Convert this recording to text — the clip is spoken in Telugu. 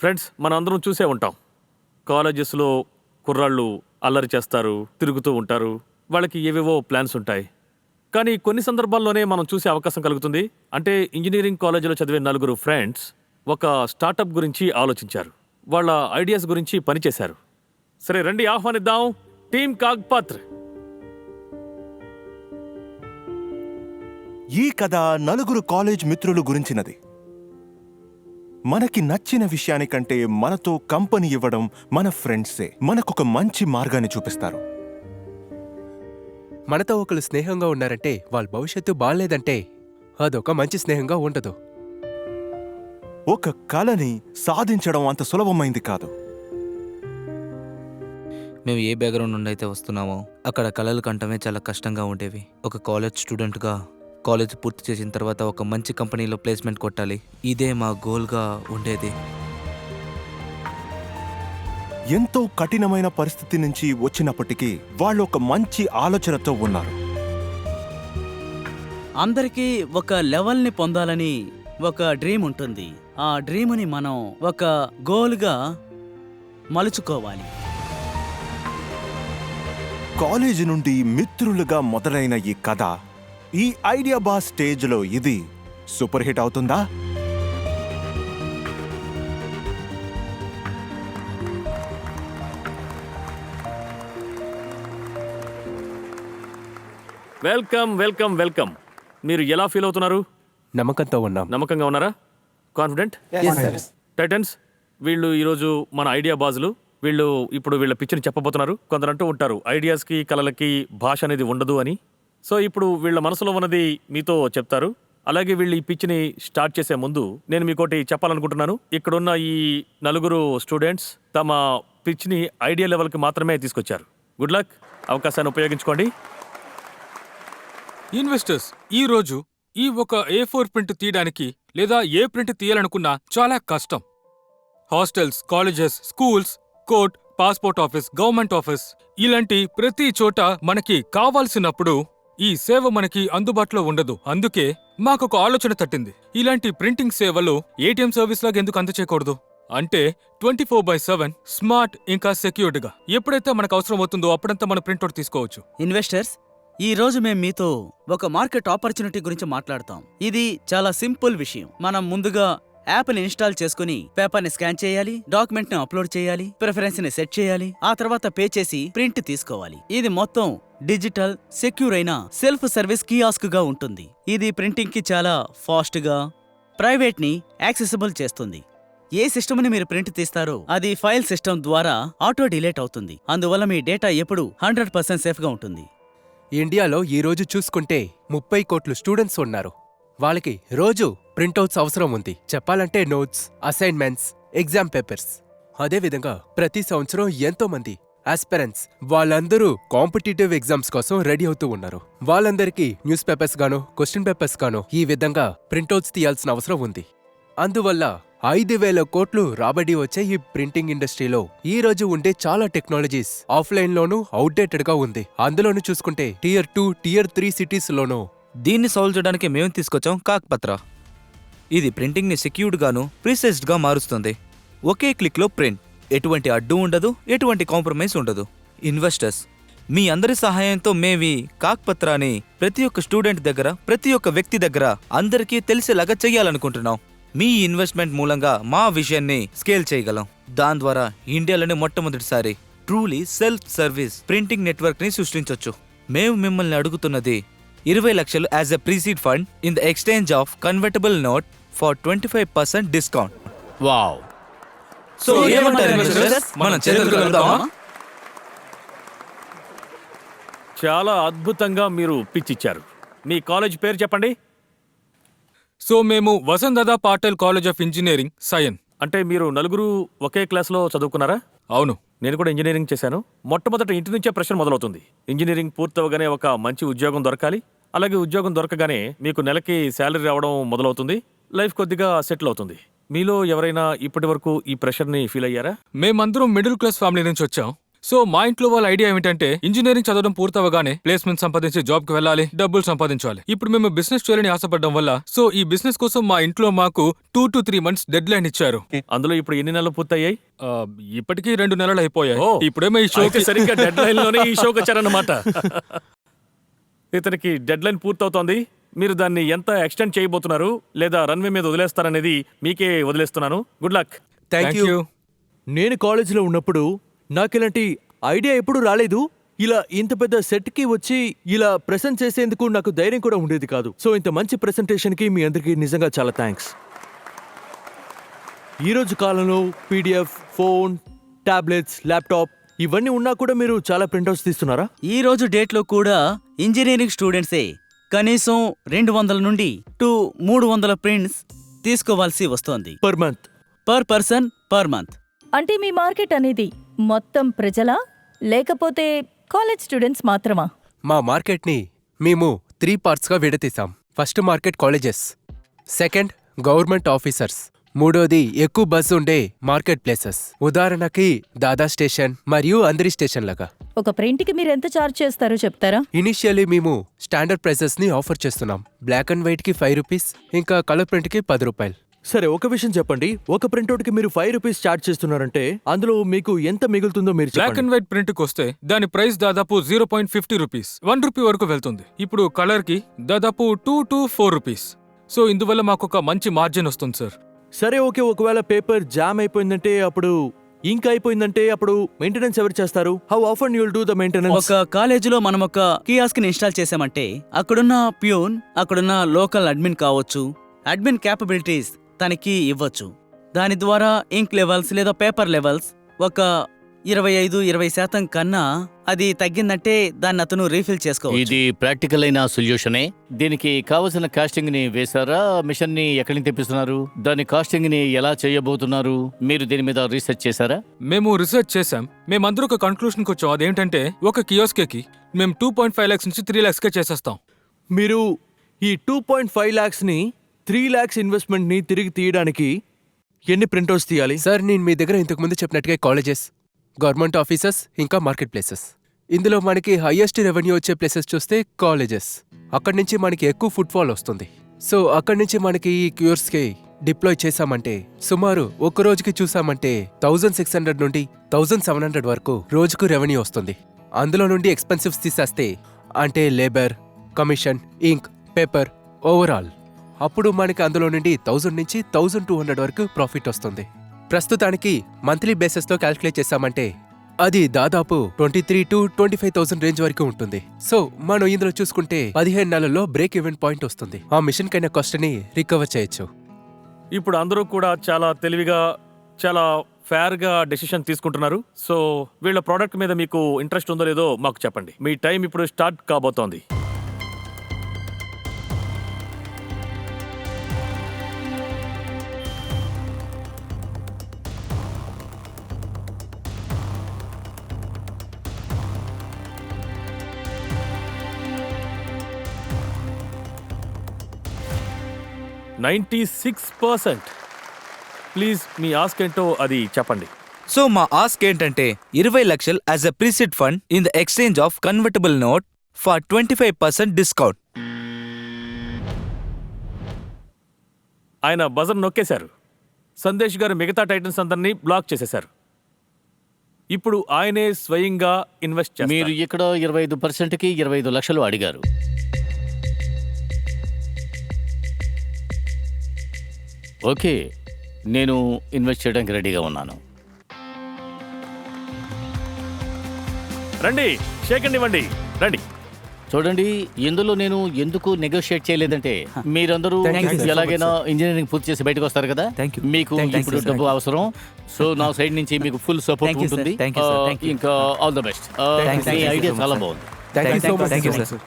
ఫ్రెండ్స్, మనం అందరం చూసే ఉంటాం. కాలేజెస్లో కుర్రాళ్ళు అల్లరి చేస్తారు, తిరుగుతూ ఉంటారు. వాళ్ళకి ఏవేవో ప్లాన్స్ ఉంటాయి. కానీ కొన్ని సందర్భాల్లోనే మనం చూసే అవకాశం కలుగుతుంది. అంటే ఇంజనీరింగ్ కాలేజీలో చదివే నలుగురు ఫ్రెండ్స్ ఒక స్టార్టప్ గురించి ఆలోచించారు. వాళ్ళ ఐడియాస్ గురించి పనిచేశారు. సరే రండి, ఆహ్వానిద్దాం టీమ్ కాగ్పత్ర్. ఈ కథ నలుగురు కాలేజ్ మిత్రులు గురించినది. మనకి నచ్చిన విషయానికంటే మనతో కంపెనీ ఇవ్వడం మన ఫ్రెండ్సే మనకొక మంచి మార్గాన్ని చూపిస్తారు. మనతో ఒకరు స్నేహంగా ఉన్నారంటే వాళ్ళ భవిష్యత్తు బాగాలేదంటే అదొక మంచి స్నేహంగా ఉండదు. ఒక కలని సాధించడం అంత సులభమైంది కాదు. మేము ఏ బ్యాక్గ్రౌండ్ నుండి అయితే వస్తున్నామో అక్కడ కళలు కంటమే చాలా కష్టంగా ఉండేవి. ఒక కాలేజ్ స్టూడెంట్గా కాలేజ్ పూర్తి చేసిన తర్వాత ఒక మంచి కంపెనీలో ప్లేస్మెంట్ కొట్టాలి, ఇదే మా గోల్గా ఉండేది. ఎంతో కఠినమైన పరిస్థితి నుంచి వచ్చినప్పటికీ వాళ్ళు ఒక మంచి ఆలోచనతో ఉన్నారు. అందరికీ ఒక లెవెల్ని పొందాలని ఒక డ్రీమ్ ఉంటుంది. ఆ డ్రీమ్ని మనం ఒక గోల్గా మలుచుకోవాలి. కాలేజీ నుండి మిత్రులుగా మొదలైన ఈ కథ ఈ ఐడియా బాస్ స్టేజ్లో ఇది సూపర్ హిట్ అవుతుందా? Welcome welcome welcome. మీరు ఎలా ఫీల్ అవుతున్నారు? నమ్మకంతో ఉన్నాం. నమ్మకంగా ఉన్నారా? కాన్ఫిడెంట్? టైటన్స్, వీళ్ళు ఈరోజు మన ఐడియా బాజులు. వీళ్ళు ఇప్పుడు వీళ్ళ పిచ్చిని చెప్పబోతున్నారు. కొందరు అంటూ ఉంటారు ఐడియాస్కి కళలకి భాష అనేది ఉండదు అని. సో ఇప్పుడు వీళ్ళ మనసులో ఉన్నది మీతో చెప్తారు. అలాగే వీళ్ళు ఈ పిచ్చిని స్టార్ట్ చేసే ముందు నేను మీకోటి చెప్పాలనుకుంటున్నాను. ఇక్కడున్న ఈ నలుగురు స్టూడెంట్స్ తమ పిచ్చిని ఐడియా లెవెల్కి మాత్రమే తీసుకొచ్చారు. గుడ్ లక్, అవకాశాన్ని ఉపయోగించుకోండి. ఇన్వెస్టర్స్, ఈ రోజు ఈ ఒక A4 ప్రింట్ తీయడానికి లేదా ఏ ప్రింట్ తీయాలనుకున్నా చాలా కష్టం. Hostels, colleges, schools, court, passport office, government office ఇలాంటి ప్రతి చోట మనకి కావాల్సినప్పుడు ఈ సేవ మనకి అందుబాటులో ఉండదు. అందుకే మాకొక ఆలోచన తట్టింది. ఇలాంటి ప్రింటింగ్ సేవలు ఏటీఎం సర్వీస్ లాగా ఎందుకు అందచేయకూడదు? అంటే 24/7 స్మార్ట్ ఇంకా సెక్యూర్డ్గా ఎప్పుడైతే మనకు అవసరం అవుతుందో అప్పుడంతా మన ప్రింట్అవుట్ తీసుకోవచ్చు. ఇన్వెస్టర్స్, ఈ రోజు మేము మీతో ఒక మార్కెట్ ఆపర్చునిటీ గురించి మాట్లాడతాం. ఇది చాలా సింపుల్ విషయం. మనం ముందుగా యాప్ని ఇన్స్టాల్ చేసుకుని పేపర్ని స్కాన్ చేయాలి, డాక్యుమెంట్ని అప్లోడ్ చేయాలి, ప్రిఫరెన్స్ని సెట్ చేయాలి, ఆ తర్వాత పే చేసి ప్రింట్ తీసుకోవాలి. ఇది మొత్తం డిజిటల్, సెక్యూర్ అయిన సెల్ఫ్ సర్వీస్ కియాస్క్ గా ఉంటుంది. ఇది ప్రింటింగ్ కి చాలా ఫాస్ట్ గా, ప్రైవేట్ ని యాక్సెసిబుల్ చేస్తుంది. ఏ సిస్టమ్ని మీరు ప్రింట్ తీస్తారో అది ఫైల్ సిస్టమ్ ద్వారా ఆటో డిలీట్ అవుతుంది. అందువల్ల మీ డేటా ఎప్పుడు 100% సేఫ్ గా ఉంటుంది. ఇండియాలో ఈ రోజు చూసుకుంటే 30 కోట్ల స్టూడెంట్స్ ఉన్నారు. వాళ్ళకి రోజు ప్రింటౌట్స్ అవసరం ఉంది. చెప్పాలంటే నోట్స్, అసైన్మెంట్స్, ఎగ్జామ్ పేపర్స్. అదేవిధంగా ప్రతి సంవత్సరం ఎంతో మంది ఆస్పిరెంట్స్ వాళ్ళందరూ కాంపిటేటివ్ ఎగ్జామ్స్ కోసం రెడీ అవుతూ ఉన్నారు. వాళ్ళందరికీ న్యూస్ పేపర్స్ గానో, క్వశ్చన్ పేపర్స్ గానో ఈ విధంగా ప్రింటౌట్స్ తీయాల్సిన అవసరం ఉంది. అందువల్ల 5,000 కోట్లు రాబడి వచ్చే ఈ ప్రింటింగ్ ఇండస్ట్రీలో ఈ రోజు ఉండే చాలా టెక్నాలజీస్ ఆఫ్లైన్ లోనూ అవుట్డేటెడ్ గా ఉంది. అందులోనూ చూసుకుంటే Tier 2, Tier 3 సిటీస్ లోనూ. దీన్ని సాల్వ్ చేయడానికి మేము తీసుకొచ్చాం కాక్పత్ర. ఇది ప్రింటింగ్ని సెక్యూర్డ్గాను, ప్రిసైజ్డ్గా మారుస్తుంది. ఒకే క్లిక్లో ప్రింట్, ఎటువంటి అడ్డు ఉండదు, ఎటువంటి కాంప్రమైజ్ ఉండదు. ఇన్వెస్టర్స్, మీ అందరి సహాయంతో మేవి కాక్పత్రాని ప్రతి ఒక్క స్టూడెంట్ దగ్గర, ప్రతి ఒక్క వ్యక్తి దగ్గర అందరికీ తెలిసేలాగా చెయ్యాలనుకుంటున్నాం. మీ ఇన్వెస్ట్మెంట్ మూలంగా మా విషయాన్ని స్కేల్ చేయగలం. దాని ద్వారా ఇండియాలోనే మొట్టమొదటిసారి ట్రూలీ సెల్ఫ్ సర్వీస్ ప్రింటింగ్ నెట్వర్క్ని సృష్టించొచ్చు. మేము మిమ్మల్ని అడుగుతున్నది 20 లక్షలు as a pre-seed fund in the exchange of convertible note for 25% discount. Wow! So ఏమంటారు ఇన్వెస్టర్స్? మనం చేతులుగలుగుతామా? చాలా అద్భుతంగా మీరు పిచ్ ఇచ్చారు. మీ కాలేజ్ పేరు చెప్పండి. సో మేము వసంతదాదా Patel college of engineering, cyan. అంటే మీరు నలుగురు ఒకే క్లాస్లో చదువుకున్నారా? అవును. నేను కూడా ఇంజనీరింగ్ చేశాను. మొట్టమొదట ఇంటి నుంచే ప్రశ్న మొదలవుతుంది. ఇంజనీరింగ్ పూర్తవగానే ఒక మంచి ఉద్యోగం దొరకాలి. అలాగే ఉద్యోగం దొరకగానే మీకు నెలకి శాలరీ రావడం మొదలవుతుంది. లైఫ్ కొద్దిగా సెటిల్ అవుతుంది. మీలో ఎవరైనా ఇప్పటి వరకు ఈ ప్రెషర్ని ఫీల్ అయ్యారా? మేమందరం మిడిల్ క్లాస్ ఫ్యామిలీ నుంచి వచ్చాం. సో మా ఇంట్లో వాళ్ళ ఐడియా ఏమిటంటే ఇంజనీరింగ్ చదవడం పూర్తవగానే ప్లేస్మెంట్ సంపాదించి జాబ్ కి వెళ్ళాలి, డబ్బులు సంపాదించాలి. ఇప్పుడు మేము బిజినెస్ చేయాలని ఆశపడడం వల్ల సో ఈ బిజినెస్ కోసం మా ఇంట్లో మాకు 2 to 3 months డెడ్ లైన్ ఇచ్చారు. అందులో ఇప్పుడు ఎన్ని నెలలు పూర్తయ్యాయి? ఆ, ఇప్పటికీ 2 నెలలు అయిపోయాయి. ఓ, ఇప్పుడేమో ఈ అయితే షోకి సరిగ్గా డెడ్ లైన్ లోనే ఈ షోకి వచ్చారన్నమాట. ఇతనికి డెడ్ లైన్ పూర్తవుతోంది. మీరు దాన్ని ఎంత ఎక్స్టెండ్ చేయబోతున్నారు లేదా రన్వే మీద వదిలేస్తారనేది మీకే వదిలేస్తున్నాను. Good luck. Thank you. నేను కాలేజీలో ఉన్నప్పుడు నాకు ఇలాంటి ఐడియా ఎప్పుడు రాలేదు. ఇలా ఇంత పెద్ద సెట్కి వచ్చి ఇలా ప్రెసెంట్ చేసేందుకు నాకు ధైర్యం కూడా ఉండేది కాదు. సో ఇంత మంచి ప్రెసెంటేషన్కి మీ అందరికీ నిజంగా చాలా థ్యాంక్స్. ఈరోజు కాలంలో పీడిఎఫ్, ఫోన్, టాబ్లెట్స్, ల్యాప్టాప్ ఇవన్నీ ఉన్నా కూడా మీరు చాలా ప్రింట్అవుట్స్ తీస్తున్నారా? ఈ రోజు డేట్లో కూడా ఇంజనీరింగ్ స్టూడెంట్సే కనీసం 200 నుండి 300 ప్రింట్స్ తీసుకోవాల్సి వస్తోంది. Per month? Per person per month. అంటే మీ మార్కెట్ అనేది మొత్తం ప్రజలా లేకపోతే కాలేజ్ స్టూడెంట్స్ మాత్రమా? మా మార్కెట్ని మేము 3 పార్ట్స్గా విడతీసాం. First market colleges, second government officers, మూడోది ఎక్కువ బస్సు ఉండే మార్కెట్ ప్లేసెస్, ఉదాహరణకి దాదా స్టేషన్ మరియు అందరి స్టేషన్ లాగా. ఒక ప్రింట్కి మీరు ఎంత ఛార్జ్ చేస్తారో చెప్తారా? ఇనిషియల్లీ మేము స్టాండర్డ్ ప్రైసెస్ ని ఆఫర్ చేస్తున్నాం. బ్లాక్ అండ్ వైట్ కి 5 రూపీస్, ఇంకా కలర్ ప్రింట్ కి 10 రూపాయలు. సరే, ఒక విషయం చెప్పండి. ఒక ప్రింట్అవుట్కి మీరు 5 రూపీస్ ఛార్జ్ చేస్తున్నారంటే అందులో మీకు ఎంత మిగులుతుందో మీరు బ్లాక్ చెప్పండి. అండ్ వైట్ ప్రింట్ కి వస్తే దాని ప్రైస్ దాదాపు 0.50 రూపీస్, 1 రూపీ వరకు వెళ్తుంది. ఇప్పుడు కలర్ కి దాదాపు 2 to 4 రూపీస్. సో ఇందువల్ల మాకు ఒక మంచి మార్జిన్ వస్తుంది సార్. సరే, ఓకే. ఒకవేళ పేపర్ జామ్ అయిపోయిందంటే, అప్పుడు ఇంక్ అయిపోయిందంటే అప్పుడు మెయింటెనెన్స్ ఎవరు చేస్తారు? How often you will do the maintenance? ఒక కాలేజీలో మనం ఒక కియాస్క్ ని ఇన్స్టాల్ చేసామంటే అక్కడున్న ప్యూన్, అక్కడున్న లోకల్ అడ్మిన్ కావచ్చు, అడ్మిన్ క్యాపబిలిటీస్ తనకి ఇవ్వచ్చు. దాని ద్వారా ఇంక్ లెవెల్స్ లేదా పేపర్ లెవెల్స్ ఒక 25-20% కన్నా అది తగ్గిందంటే దాన్ని అతను రీఫిల్ చేసుకోవచ్చు. ఇది ప్రాక్టికల్ అయిన సొల్యూషనే. దీనికి కావలసిన కాస్టింగ్ ని వేశారా? మిషన్ ని ఎక్కడి నుంచి తెప్పిస్తున్నారు? దాని కాస్టింగ్ ని ఎలా చేయబోతున్నారు? మీరు దీని మీద రీసెర్చ్ చేశారా? మేము రీసెర్చ్ చేశాం. మేమందరూ ఒక కన్క్లూషన్ కి వచ్చాం. అదేంటంటే ఒక కియోస్కేకి మేము 2.5 lakhs నుంచి 3 lakhs కే చేసేస్తాం. మీరు ఈ 2.5 lakhs ని 3 lakhs ఇన్వెస్ట్మెంట్ ని తిరిగి తీయడానికి ఎన్ని ప్రింట్అవుట్స్ తీయాలి? సార్, నేను మీ దగ్గర ఇంతకు ముందు చెప్పినట్టుగా కాలేజెస్, గవర్నమెంట్ ఆఫీసర్స్, ఇంకా మార్కెట్ ప్లేసెస్. ఇందులో మనకి హైయెస్ట్ రెవెన్యూ వచ్చే ప్లేసెస్ చూస్తే కాలేజెస్. అక్కడి నుంచి మనకి ఎక్కువ ఫుట్ఫాల్ వస్తుంది. సో అక్కడి నుంచి మనకి ఈ క్యూర్స్కి డిప్లాయ్ చేశామంటే సుమారు ఒక రోజుకి చూసామంటే 1600 నుండి 1700 వరకు రోజుకు రెవెన్యూ వస్తుంది. అందులో నుండి ఎక్స్పెన్సివ్స్ తీసేస్తే అంటే లేబర్, కమిషన్, ఇంక్, పేపర్, ఓవరాల్ అప్పుడు మనకి అందులో నుండి 1000 నుంచి 1200 వరకు ప్రాఫిట్ వస్తుంది. ప్రస్తుతానికి మంత్లీ బేసిస్తో క్యాల్కులేట్ చేశామంటే అది దాదాపు 23 to 25,000 రేంజ్ వరకు ఉంటుంది. సో మనం ఇందులో చూసుకుంటే 15 నెలల్లో బ్రేక్ ఈవెన్ పాయింట్ వస్తుంది. ఆ మిషన్ కైనా కాస్ట్ ని రికవర్ చేయొచ్చు. ఇప్పుడు అందరూ కూడా చాలా తెలివిగా, చాలా ఫేర్ గా డెసిషన్ తీసుకుంటున్నారు. సో వీళ్ళ ప్రోడక్ట్ మీద మీకు ఇంట్రెస్ట్ ఉందో లేదో మాకు చెప్పండి. మీ టైం ఇప్పుడు స్టార్ట్ కాబోతోంది. %96. ప్లీజ్ మీ ఆస్క్ ఏంటో అది చెప్పండి. సో మా ఆస్క్ ఏంటంటే 20 లక్షలు as a preset fund in the exchange of convertible note for 25% discount. ఆయన బజర్ నొక్కేశారు. సందేశ్ గారు మిగతా టైటన్స్ అందరినీ బ్లాక్ చేసేశారు. ఇప్పుడు ఆయనే స్వయంగా ఇన్వెస్ట్ చేస్తారు. మీరు ఇక్కడ 25%కి 25 లక్షలు అడిగారు. ఓకే, నేను ఇన్వెస్ట్ చేయడానికి రెడీగా ఉన్నాను. రండి, షేక్ హ్యాండ్ ఇవ్వండి. రండి. చూడండి, ఇందులో నేను ఎందుకు నెగోషియేట్ చేయలేదంటే మీరందరూ ఎలాగైనా ఇంజనీరింగ్ పూర్తి చేసి బయటకు వస్తారు కదా. మీకు ఇప్పుడు డబ్బు అవసరం. సో నా సైడ్ నుంచి మీకు ఫుల్ సపోర్ట్ ఉంటుంది. ఇంకా all the best. Me idea చాలా బాగుంది. Thank you so much.